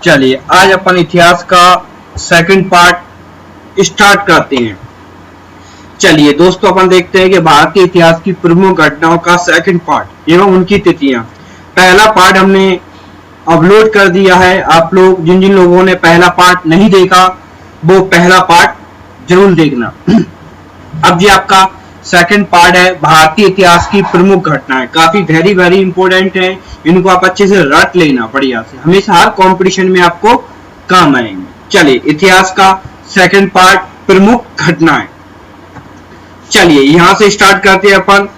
चलिए आज अपन इतिहास का सेकंड पार्ट स्टार्ट करते हैं। चलिए दोस्तों, अपन देखते हैं कि भारतीय इतिहास की प्रमुख घटनाओं का सेकंड पार्ट एवं उनकी तिथियां। पहला पार्ट हमने अपलोड कर दिया है। आप लोग जिन जिन लोगों ने पहला पार्ट नहीं देखा वो पहला पार्ट जरूर देखना। अब जी आपका सेकंड पार्ट है भारतीय इतिहास की प्रमुख घटनाएं। काफी वेरी वेरी इंपॉर्टेंट है, इनको आप अच्छे से रट लेना बढ़िया से, हमेशा हर कंपटीशन में आपको काम आएंगे। चलिए इतिहास का सेकंड पार्ट प्रमुख घटनाएं। चलिए यहां से स्टार्ट करते हैं अपन।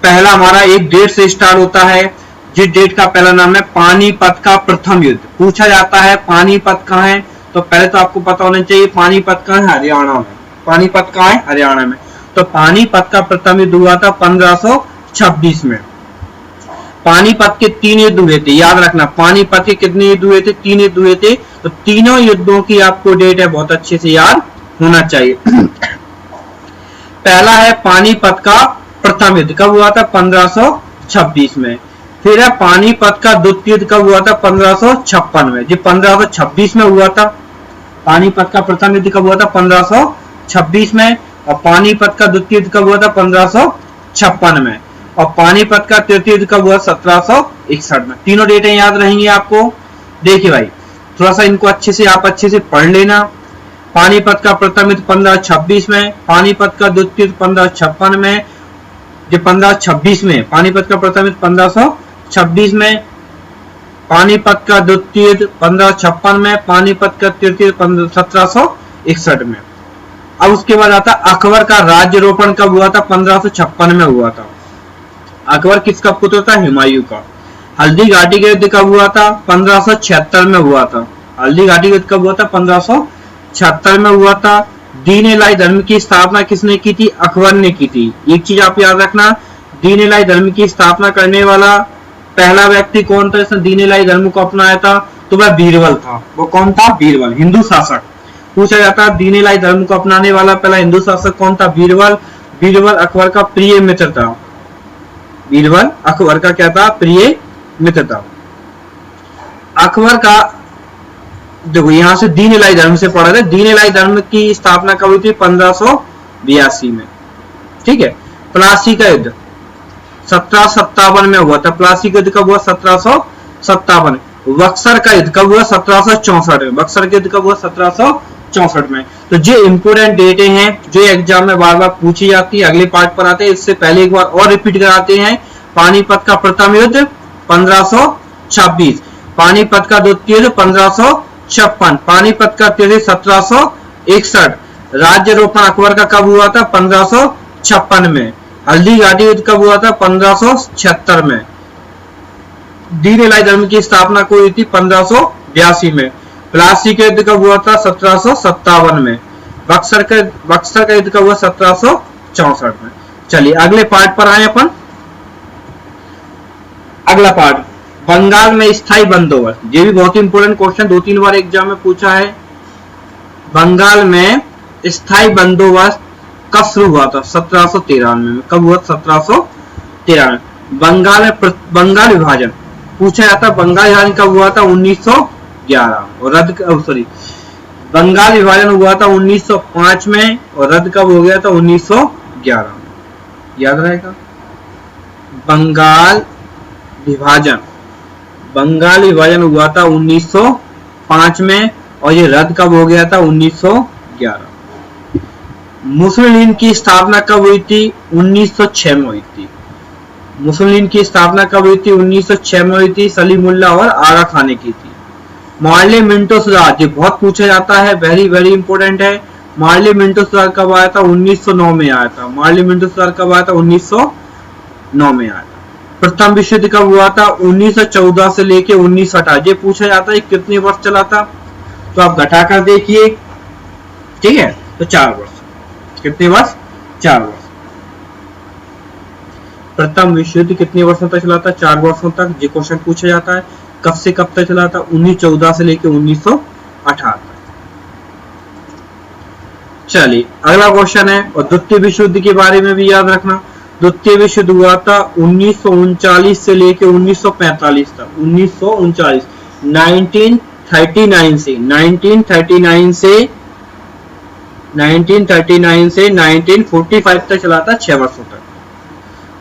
पहला हमारा एक डेट से स्टार्ट होता है, जिस डेट का पहला नाम है पानीपत का प्रथम युद्ध। पूछा जाता है पानीपत कहाँ है, तो पहले तो आपको पता होना चाहिए पानीपत कहाँ है, हरियाणा में। पानीपत कहाँ है, हरियाणा में। तो पानीपत का प्रथम युद्ध हुआ था 1526 में। पानीपत के 3 युद्ध हुए थे, याद रखना। पानीपत के कितने युद्ध हुए थे, 3 युद्ध हुए थे। तो तीनों युद्धों की आपको डेट है बहुत अच्छे से याद होना चाहिए। पहला है पानीपत का प्रथम युद्ध, कब हुआ था, 1526 में। फिर है पानीपत का द्वितीय युद्ध, कब हुआ था, 1556 में। जी 1526 में हुआ था। पानीपत का प्रथम युद्ध कब हुआ था, 1526 में। और पानीपत का द्वितीय युद्ध कब हुआ था, 1556 में। और पानीपत का तृतीय युद्ध कब हुआ, 1761 में। तीनों डेटें याद रहेंगी आपको। देखिए भाई, थोड़ा सा इनको अच्छे से पढ़ लेना। पानीपत का प्रथम युद्ध 1526 में, पानीपत का द्वितीय युद्ध 1556 में। जो 1526 में पानीपत का प्रथम युद्ध 1526 में, पानीपत का द्वितीय युद्ध 1556 में, पानीपत का तृतीय युद्ध 1761 में। अब उसके बाद आता अकबर का राज्यारोपण कब हुआ था, 1556 में हुआ था। अकबर किसका पुत्र था, हुमायूं का। हल्दी घाटी का युद्ध कब हुआ था, 1576 में हुआ था। हल्दी घाटी का युद्ध कब हुआ था, 1576 में हुआ था। दीन इलाही धर्म की स्थापना किसने की थी, अकबर ने की थी। एक चीज आप याद रखना, दीन इलाही धर्म की स्थापना करने वाला पहला व्यक्ति कौन था जिसने दीन इलाही धर्म को अपनाया था, तो वह बीरबल था। वो कौन था, बीरबल, हिंदू शासक। पूछा जाता है दीन इलाही धर्म को अपनाने वाला पहला हिंदू शासक कौन था, बीरबल। बीरबल अकबर का प्रिय मित्र था। बीरबल अकबर का क्या था, प्रिय मित्र था। अकबर का देखो यहां से दीन इलाही धर्म से पढ़ा था। दीन इलाही धर्म की स्थापना कब हुई थी, 1582 में। ठीक है। प्लासी का युद्ध 1757 में हुआ था। प्लासी का युद्ध कब हुआ, 1757। बक्सर का युद्ध कब हुआ, 1764 में। बक्सर का युद्ध कब हुआ, 1764 में। तो जो इंपोर्टेंट डेटें हैं जो एग्जाम में बार बार पूछी जाती है, अगले पार्ट पर आते हैं। इससे पहले एक बार और रिपीट कराते हैं। पानीपत का प्रथम युद्ध 1526, पानीपत का द्वितीय युद्ध 1556, पानीपत का तृतीय 1761। राज्यारोपण अकबर का कब हुआ था, 1556 में। हल्दी घाटी युद्ध कब हुआ था, 1576 में। दीन इलाही धर्म की स्थापना को हुई थी 1582 में। प्लासी का युद्ध कब हुआ था, 1757 में। बक्सर का युद्ध कब हुआ, 1764 में। चलिए अगले पार्ट पर आए अपन। अगला पार्ट, बंगाल में स्थायी बंदोबस्त। ये भी बहुत इंपोर्टेंट क्वेश्चन, 2-3 बार एग्जाम में पूछा है। बंगाल में स्थायी बंदोबस्त कब शुरू हुआ था, 1793 में। कब हुआ, 1793। बंगाल विभाजन पूछा जाता, बंगाल विभाजन कब हुआ था, 1911। और बंगाल विभाजन हुआ था 1905 में और रद्द कब हो गया था, 1911 में। याद रहेगा। बंगाल विभाजन हुआ था 1905 में और ये रद्द कब हो गया था, 1911। मुस्लिम लीग की स्थापना कब हुई थी, 1906 में हुई थी। मुस्लिम लीग की स्थापना कब हुई थी, 1906 में हुई थी। सलीमुल्लाह और आगा खान ने की थी। मार्ले मिंटो सुधार, ये बहुत पूछा जाता है, वेरी वेरी इंपोर्टेंट है। मार्ले मिंटो सुधार कब आया था, 1909 में आया था। मार्ले मिंटो सुधार कब आया था, 1909 में आया था। प्रथम विश्व युद्ध कब हुआ था, 1914 से लेके 1918। ये पूछा जाता है कितने वर्ष चला था, तो आप घटाकर देखिए। ठीक है, तो 4 वर्ष। कितने वर्ष, 4 वर्ष। प्रथम विश्व युद्ध कितने वर्षों तक चला था, 4 वर्षों तक। ये क्वेश्चन पूछा जाता है। कब से कब तक चला था, 1914 से लेके 1918 तक। चलिए अगला क्वेश्चन है, और द्वितीय विश्व युद्ध के बारे में भी याद रखना। द्वितीय विश्व युद्ध हुआ था 1939 से लेके 1945 तक। 1939 1939 से 1945 तक चला था, 6 वर्षों तक।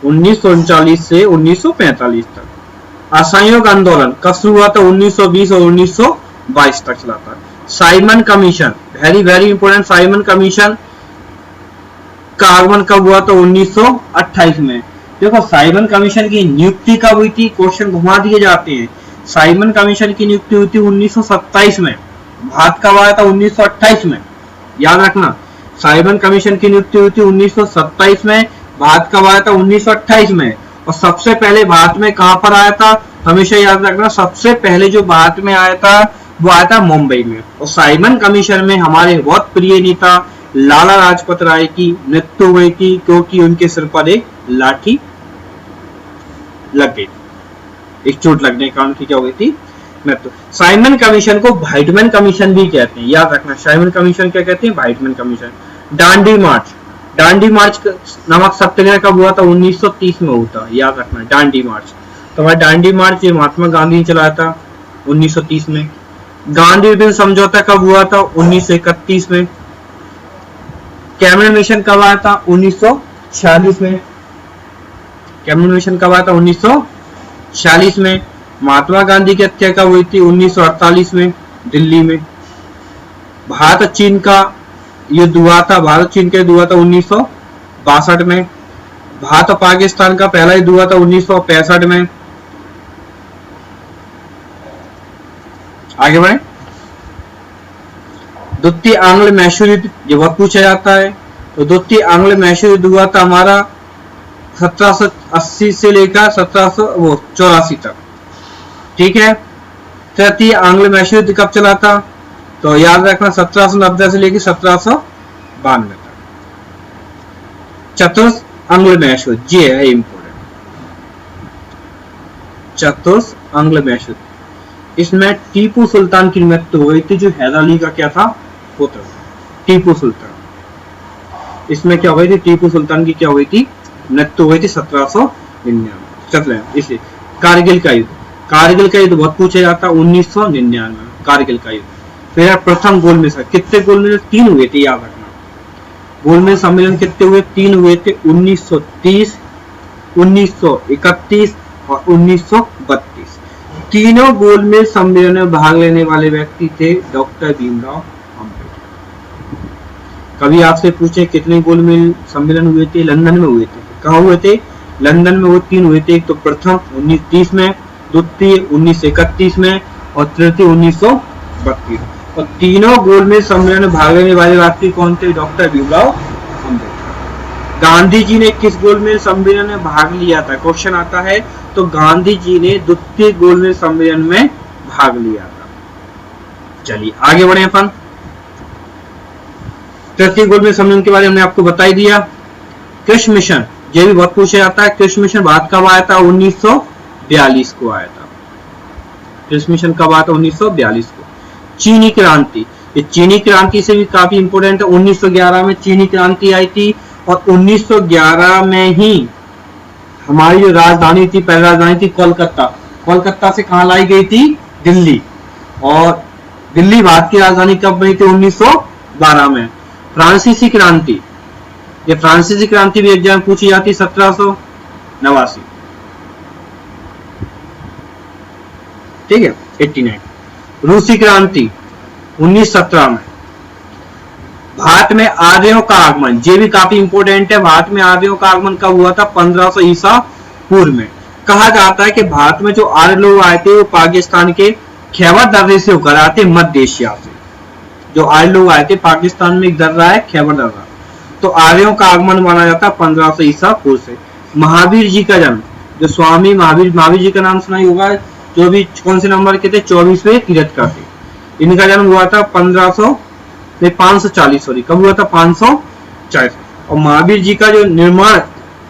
1939 से 1945 तक। असहयोग आंदोलन कब शुरू हुआ था? 1920 और 1922 तक चला था। Simon commission, very very important, Simon commission का आगमन कब हुआ था? 1928 में। देखो साइमन कमीशन की नियुक्ति कब हुई थी? क्वेश्चन घुमा दिए जाते हैं। साइमन कमीशन की नियुक्ति हुई थी 1927 में। भारत कब आया था? 1928 में। याद रखना, साइमन कमीशन की नियुक्ति हुई थी 1927 में। भारत कब आया था? 1928 में। और सबसे पहले भारत में कहां पर आया था? हमेशा याद रखना, सबसे पहले जो भारत में आया था वो आया था मुंबई में। और साइमन कमीशन में हमारे बहुत प्रिय नेता लाला लाजपत राय की मृत्यु हुई थी, क्योंकि उनके सिर पर एक लाठी लग गई, एक चोट लगने के कारण क्या हो गई थी? मृत्यु। साइमन कमीशन को वाइटमैन कमीशन भी कहते हैं, याद रखना। साइमन कमीशन क्या कहते हैं? White man commission. Dandi march, Dandi march नामक सत्याग्रह कब हुआ था? 1930 में हुआ था, याद रखना। दांडी मार्च, तो हमारा दांडी मार्च ये महात्मा गांधी ने चलाया था 1930 में। गांधी विभिन्न समझौता कब हुआ था? 1931 में। कैबिनेट मिशन कब आया था? 1946 में। कैबिनेट मिशन कब आया था? 1946 में। महात्मा गांधी की हत्या कब हुई थी? 1948 में, दिल्ली में। भारत चीन का युद्ध हुआ था, भारत चीन का युद्ध हुआ था 1962 में। भारत और पाकिस्तान का पहला युद्ध हुआ था 1965 में। आगे बढ़े। द्वितीय आंग्ल मैसूर युद्ध, ये बहुत पूछा जाता है। तो द्वितीय आंग्ल मैसूर युद्ध हुआ था हमारा 1780 से लेकर 1784 तक, ठीक है। तृतीय आंग्ल मैसूर युद्ध कब चला था? तो याद रखना 1790 से लेकर 1792 तक। चतुर्थ आंग्ल मैसूर, ये है इंपोर्टेंट। चतुर्थ आंग्ल मैसूर, इसमें टीपू सुल्तान की मृत्यु हुई थी, जो हैदर अली का क्या था? पुत्र टीपू सुल्तान। इसमें क्या हुई थी? टीपू सुल्तान की क्या हुई थी? मृत्यु हुई थी 1799। इसलिए कारगिल का युद्ध, कारगिल का युद्ध बहुत पूछा जाता है 1999, कारगिल का युद्ध। फिर प्रथम गोलमेज, कितने गोलमेज? 3 हुए थे, याद रखना। गोलमेज सम्मेलन कितने हुए? 3 हुए थे, 1930, 1931 और 1932। तीनों गोलमेज सम्मेलन में भाग लेने वाले व्यक्ति थे डॉक्टर भीमराव अम्बेडकर। कभी आपसे पूछे कितने गोलमेज सम्मेलन हुए थे? लंदन में हुए थे। कहाँ हुए थे? लंदन में। वो 3 हुए थे, एक तो प्रथम 1930 में, द्वितीय 1931 में और तृतीय 1932। और तीनों गोलमेज सम्मेलन में भाग लेने वाले व्यक्ति कौन थे? डॉक्टर भीमराव अम्बेडकर। गांधी जी ने किस गोलमेज सम्मेलन में भाग लिया था? क्वेश्चन आता है। तो गांधी जी ने द्वितीय गोलमेज सम्मेलन में भाग लिया था। चलिए आगे बढ़े अपन। तृतीय गोलमेज सम्मेलन के बारे में हमने आपको बता ही दिया। कृष्ण मिशन, ये भी बहुत पूछा जाता है। कृष्ण मिशन भारत कब आया था? 1942 को आया था। कृष्ण मिशन कब आया था? 1942 को। चीनी क्रांति, ये चीनी क्रांति से भी काफी इंपोर्टेंट है। 1911 में चीनी क्रांति आई थी और 1911 में ही हमारी जो राजधानी थी, पहली राजधानी थी कोलकाता, कोलकाता से कहां लाई गई थी? दिल्ली। और दिल्ली भारत की राजधानी कब बनी थी? 1912 में। फ्रांसीसी क्रांति, ये फ्रांसीसी क्रांति भी एग्जाम पूछी जाती 1789, ठीक है, 89। रूसी क्रांति 1917 में। भारत में आर्यों का आगमन, ये भी काफी इंपोर्टेंट है। भारत में आर्यों का आगमन कब हुआ था? 1500 ईसा पूर्व में। कहा जाता है कि भारत में जो आर्य लोग आए थे वो पाकिस्तान के खैबर दर्रे से होकर आए थे, मध्य एशिया से। जो आर्य लोग आए थे, पाकिस्तान में एक दर्रा है खैबर दर्रा, तो आर्यों का आगमन माना जाता है 1500 ईसा पूर्व से। महावीर जी का जन्म, जो स्वामी महावीर जी का नाम सुना ही होगा, जो भी कौन से नंबर के थे? 24वें तीर्थंकर थे। इनका जन्म हुआ था 540, सॉरी, कब हुआ था? 540। और महावीर जी का जो निर्माण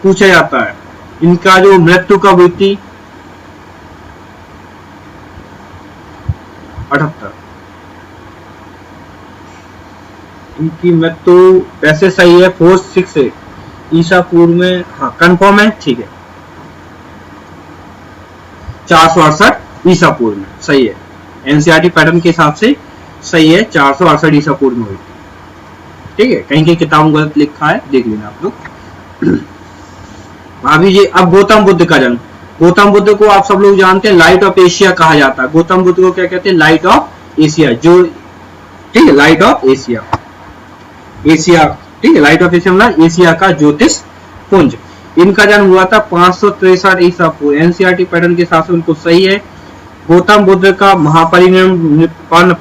पूछा जाता है, इनका जो मृत्यु कब हुई थी? 78। इनकी मृत्यु वैसे सही है 468 ईसा पूर्व में, हाँ कंफर्म है, ठीक है, 468 ईसा पूर्व में, सही है। एनसीईआरटी पैटर्न के हिसाब से सही है, 468 ईसा पूर्व में हुई थी। ठीक है, कहीं कहीं किताबों में गलत लिखा है, देख लेना आप लोग। अभी ये अब गौतम बुद्ध का जन्म। गौतम बुद्ध को आप सब लोग जानते हैं लाइट ऑफ एशिया कहा जाता है। गौतम बुद्ध को क्या कहते हैं? लाइट ऑफ एशिया, जो ठीक है, लाइट ऑफ एशिया, एशिया, ठीक है, लाइट ऑफ एशिया मतलब एशिया का ज्योतिष पुंज। इनका जन्म हुआ था 563 ईसा पूर्व। एनसीईआरटी पैटर्न के हिसाब से उनको सही है। गौतम बुद्ध का महापरिनिर्वाण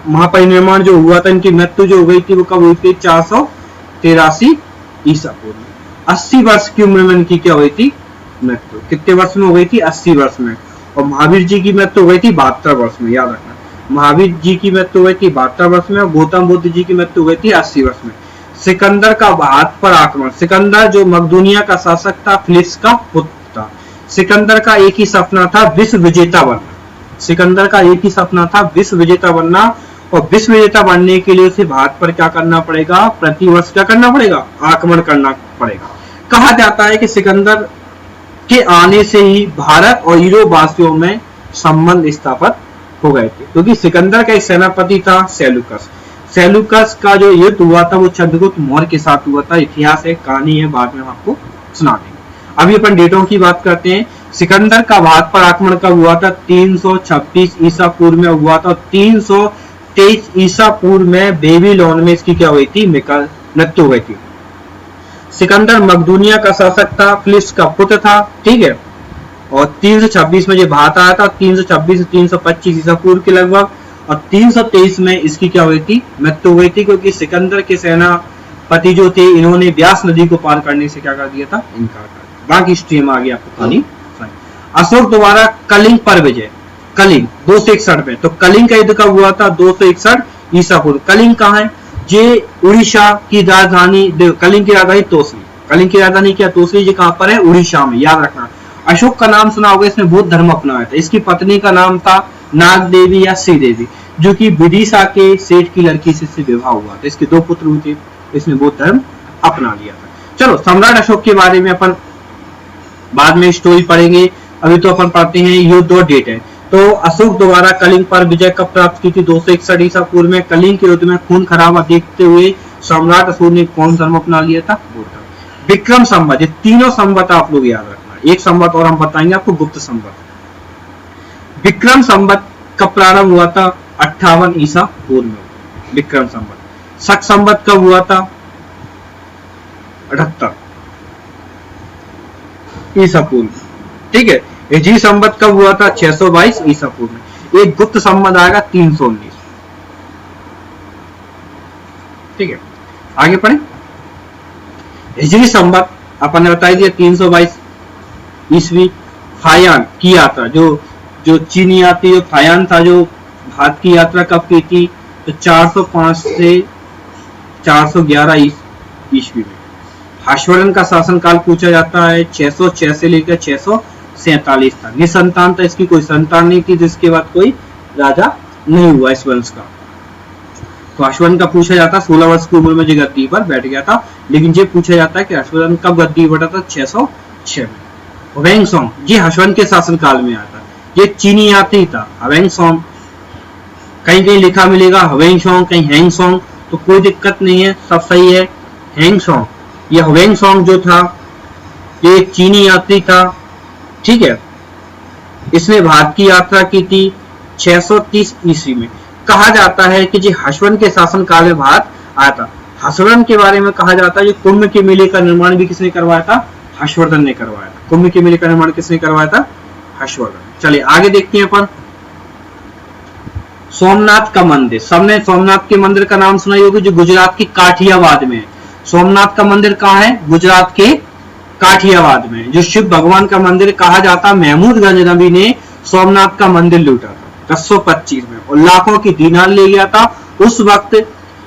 जो हुआ था, इनकी मृत्यु जो हो गई थी वो कब हुई थी? 483 ईसा पूर्व। 80 वर्ष की उम्र में इनकी क्या हुई थी? मृत्यु। कितने वर्ष में हो गई थी? 80 वर्ष में। और महावीर जी की मृत्यु हो गई थी 72 वर्ष में, याद रखना। महावीर जी की मृत्यु हो गई थी 72 वर्ष में और गौतम बुद्ध जी की मृत्यु हो गई थी 80 वर्ष में। सिकंदर का भारत पर आक्रमण। सिकंदर जो मकदूनिया का शासक था, फिलिप्स का पुत्र था। सिकंदर का एक ही सपना था, विश्व विजेता बनना। सिकंदर का एक ही सपना था, विश्व विजेता बनना। और विश्व विजेता बनने के लिए उसे भारत पर क्या करना पड़ेगा? प्रतिवर्ष क्या करना पड़ेगा? आक्रमण करना पड़ेगा। कहा जाता है कि सिकंदर के आने से ही भारत और यूरोप वासियों में संबंध स्थापित हो गए थे, क्योंकि सिकंदर का एक सेनापति था सेल्यूकस। सेल्यूकस का जो युद्ध हुआ था वो चंद्रगुप्त मौर्य के साथ हुआ था। इतिहास है, कहानी है, बाद में हम आपको सुना देंगे। अभी अपन डेटों की बात करते हैं। सिकंदर का भारत पर आक्रमण कब हुआ था? 326 ईसा पूर्व में हुआ था। 323 ईसा पूर्व में बेबीलोन में इसकी क्या हुई थी? मृत्यु हुई थी। सिकंदर मकदूनिया का शासक था, फिलिप्स का पुत्र था। ठीक है, और 326 में ये भारत आया था। 326 से 325 ईसा पूर्व के लगभग। और 323 में इसकी क्या हुई थी? मृत्यु हुई थी, क्योंकि सिकंदर के सेनापति जो थे, इन्होंने व्यास नदी को पार करने से क्या कर दिया था? इनकार कर दिया। बाकी हिस्ट्री में आगे आपको कहानी। अशोक द्वारा कलिंग पर विजय। कलिंग 261 में। तो कलिंग का युद्ध कब हुआ था? 261 ईसा पूर्व। कलिंग कहाँ है? ये उड़ीसा की राजधानी, कलिंग की राजधानी तोसली। कलिंग की राजधानी क्या? तोसली। ये कहाँ पर है? उड़ीसा में, याद रखना। अशोक का नाम सुना होगा, इसने बौद्ध धर्म अपनाया था। इसकी पत्नी का नाम था नाग देवी या श्रीदेवी, जो कि विदिशा के सेठ की लड़की से इससे विवाह हुआ था। इसके 2 पुत्र हुए थे, इसने बौद्ध धर्म अपना लिया था। चलो, सम्राट अशोक के बारे में अपन बाद में स्टोरी पढ़ेंगे। अभी तो अपन पढ़ते हैं युद्ध और डेट है। तो अशोक द्वारा कलिंग पर विजय कब प्राप्त की थी? 261 ईसा पूर्व में। कलिंग के युद्ध में खून खराबा देखते हुए सम्राट अशोक ने कौन धर्म अपना लिया था? बौद्ध धर्म। विक्रम संवत, ये तीनों संवत आप लोग याद रखना। एक संवत और हम बताएंगे आपको, गुप्त संवत। विक्रम संवत का प्रारंभ हुआ था 58 ईसा पूर्व में, विक्रम संवत। शक संवत कब हुआ था? 78 ईसा पूर्व। ठीक है, हिजरी संवत कब हुआ था? 622 ईसा पूर्व में। एक गुप्त संवत आएगा 319। ठीक है, आगे पढ़े। हिजरी संवत अपन ने बताई दिया 322 ईस्वी। फायान की यात्रा, जो चीनी यात्री जो फायान था, जो भारत की यात्रा कब की थी? तो 405 से 411 ईस्वी में। हर्षवर्धन का शासनकाल पूछा जाता है, 606 से लेकर 647 था। निसंतान था, इसकी कोई संतान नहीं थी, जिसके बाद कोई राजा नहीं हुआ इस वंश का। तो हर्षवर्धन का पूछा जाता, 16 वर्ष की उम्र में जो गद्दी पर बैठ गया था। लेकिन ये पूछा जाता है कि हर्षवर्धन कब गद्दी पर बैठा था? 606 में। हवेंगसोंग ये हर्षवर्धन के शासनकाल में आया था। ये चीनी यात्री था, हवेंगसोंग। कहीं कहीं लिखा मिलेगा हवेंगसोंग, कहीं हैंगसोंग, तो कोई दिक्कत नहीं है, सब सही है। हैंगसोंग, ये हवेंगसोंग जो था, ये एक चीनी यात्री था। ठीक है, इसने भारत की यात्रा की थी 630 ईस्वी में। कहा जाता है कि जी हर्षवर्धन के शासनकाल में भारत आया था। हर्षवर्धन के बारे में कहा जाता है, जो कुंभ के मेले का निर्माण भी किसने करवाया था? हर्षवर्धन ने करवाया था। कुंभ के मेले का निर्माण किसने करवाया था? हर्षवर्धन। चलिए आगे देखते हैं अपन। सोमनाथ का मंदिर, सबने सोमनाथ के मंदिर का नाम सुना ही होगा, जो गुजरात के काठियावाद में है। सोमनाथ का मंदिर कहाँ है? गुजरात के काठियावाद में। जो शिव भगवान का मंदिर कहा जाता, महमूद गजनवी ने सोमनाथ का मंदिर लूटा था 1025 में और लाखों की दीनार ले गया था। उस वक्त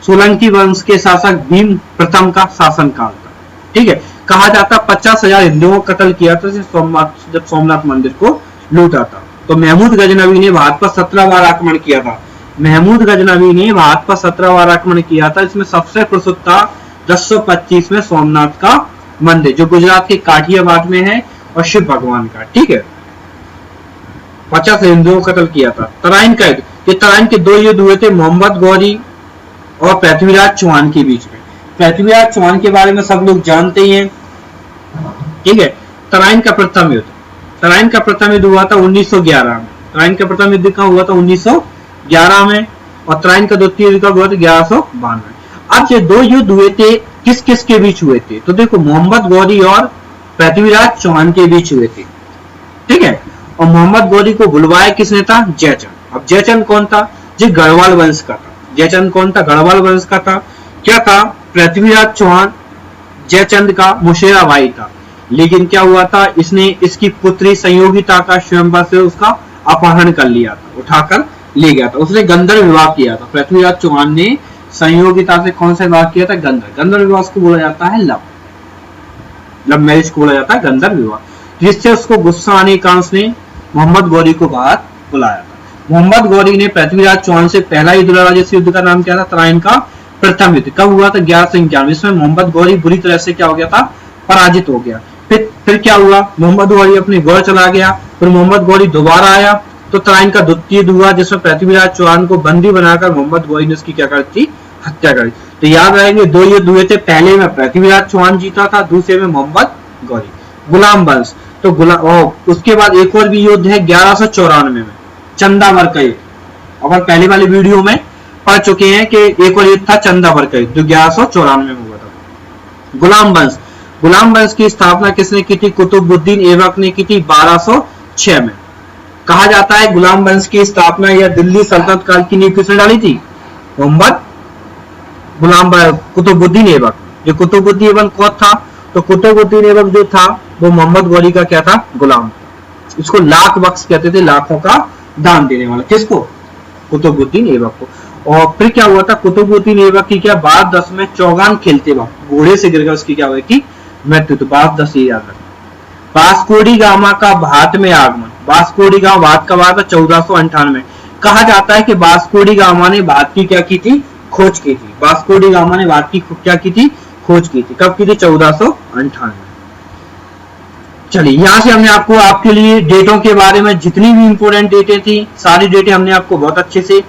सोलंकी वंश के शासक भीम प्रथम का शासनकाल था। ठीक है, कहा जाता 50,000 हिंदुओं को कत्ल किया था जब सोमनाथ मंदिर को लूटा था। तो महमूद गजनवी ने भारत पर 17 बार आक्रमण किया था। महमूद गजनवी ने भारत पर 17 बार आक्रमण किया था। इसमें सबसे प्रसिद्ध था 1025 में सोमनाथ का मंदिर, जो गुजरात के काठियावाद में है और शिव भगवान का। ठीक है, 50 हिंदुओं को कत्ल किया था। तराइन का युद्ध, कि तराइन के 2 युद्ध हुए थे मोहम्मद गौरी और पृथ्वीराज चौहान के बीच में। पृथ्वीराज चौहान के बारे में सब लोग जानते ही हैं, ठीक है। तराइन का प्रथम युद्ध हुआ था 1911 में। तराइन का प्रथम युद्ध कहाँ हुआ था? 1911 में। और तराइन का द्वितीय युद्ध कब हुआ था? 1192। अब ये 2 युद्ध हुए थे, किस किस के बीच हुए थे? तो देखो, मोहम्मद गौरी और पृथ्वीराज चौहान के बीच हुए थे, ठीक है। और मोहम्मद गौरी को बुलवाया किसने था? जयचंद। अब जयचंद कौन था? जो गढ़वाल वंश का था। जयचंद कौन था? गढ़वाल वंश का था। क्या था? पृथ्वीराज चौहान जयचंद का मुशेरा भाई था, लेकिन क्या हुआ था? इसने इसकी पुत्री संयोगिता का स्वयंवर से उसका अपहरण कर लिया था, उठाकर ले गया था। उसने गंधर्व विवाह किया था। पृथ्वीराज चौहान ने संयोगिता से कौन सा विवाह किया था? गंधर्व विवाह को बोला जाता है लव मैरिज को बोला जाता है गंधर्व विवाह, जिससे उसको गुस्सा आने के कारण उसने मोहम्मद गौरी को बाहर बुलाया था। मोहम्मद गौरी ने पृथ्वीराज चौहान से पहला युद्ध लड़ा, जिस युद्ध का नाम क्या था? तराइन का प्रथम युद्ध। कब हुआ था? 1191। इसमें मोहम्मद गौरी बुरी तरह से क्या हो गया था? पराजित हो गया। फिर क्या हुआ? मोहम्मद गौरी अपने गौर चला गया। फिर मोहम्मद गौरी दोबारा आया तो तराइन का द्वितीय युद्ध हुआ, जिसमें पृथ्वीराज चौहान को बंदी बनाकर मोहम्मद गौरी ने उसकी क्या कर दी? हत्या कर दी। तो याद रहेंगे, 2 युद्ध हुए थे। पहले में पृथ्वीराज चौहान जीता था, दूसरे में मोहम्मद गौरी। गुलाम वंश तो उसके बाद एक और भी युद्ध है 1194 में, चंदावर का युद्ध। और पहले वाले वीडियो में पढ़ चुके हैं कि एक और युद्ध था चंदावर का युद्ध, जो 1194 में हुआ था। गुलाम वंश की स्थापना किसने की थी? कुतुबुद्दीन ऐबक ने की थी 1206 में। कहा जाता है गुलाम वंश की स्थापना या दिल्ली सल्तनत काल की नींव किसने डाली थी? कुतुबुद्दीन ऐबक। जो कुतुबुद्दीन ऐबक कौन था? तो कुतुबुद्दीन ऐबक जो था वो मोहम्मद गौरी का क्या था? गुलाम। इसको लाख बख्श कहते थे, लाखों का दान देने वाला। किसको? कुतुबुद्दीन ऐबक को। और फिर क्या हुआ था? कुतुबुद्दीन ऐबक की क्या 1210 में चौगान खेलते वक्त घोड़े से गिरकर उसकी क्या हुई थी? मृत्यु। तो 1210 याद रखना। वास्को डी गामा का भारत में आगमन। वास्को डी गामा भारत का भारत 1498। कहा जाता है कि वास्को डी गामा ने भारत की क्या की थी? खोज की थी। वास्को डी गामा ने भारत की क्या की थी? खोज की थी। कब की थी? 1498। चलिए, यहां से हमने आपको आपके लिए डेटों के बारे में जितनी भी इंपोर्टेंट डेटें थी, सारी डेटें हमने आपको बहुत अच्छे से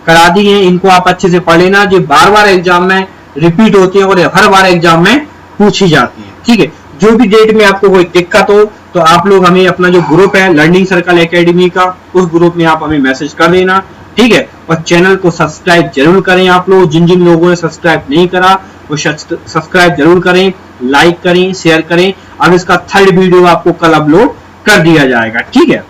करा दी हैं। इनको आप अच्छे से पढ़ लेना, जो बार-बार एग्जाम में रिपीट होती है और हर बार एग्जाम में पूछी जाती है, ठीक है। जो भी डेट में आपको कोई दिक्कत हो तो आप लोग हमें अपना जो ग्रुप है लर्निंग सर्कल एकेडमी का, उस ग्रुप में आप हमें मैसेज कर देना, ठीक है। और चैनल को सब्सक्राइब जरूर करें। आप लोग जिन लोगों ने सब्सक्राइब नहीं करा वो सब्सक्राइब जरूर करें, लाइक करें, शेयर करें। अब इसका 3rd वीडियो आपको कल अपलोड कर दिया जाएगा, ठीक है।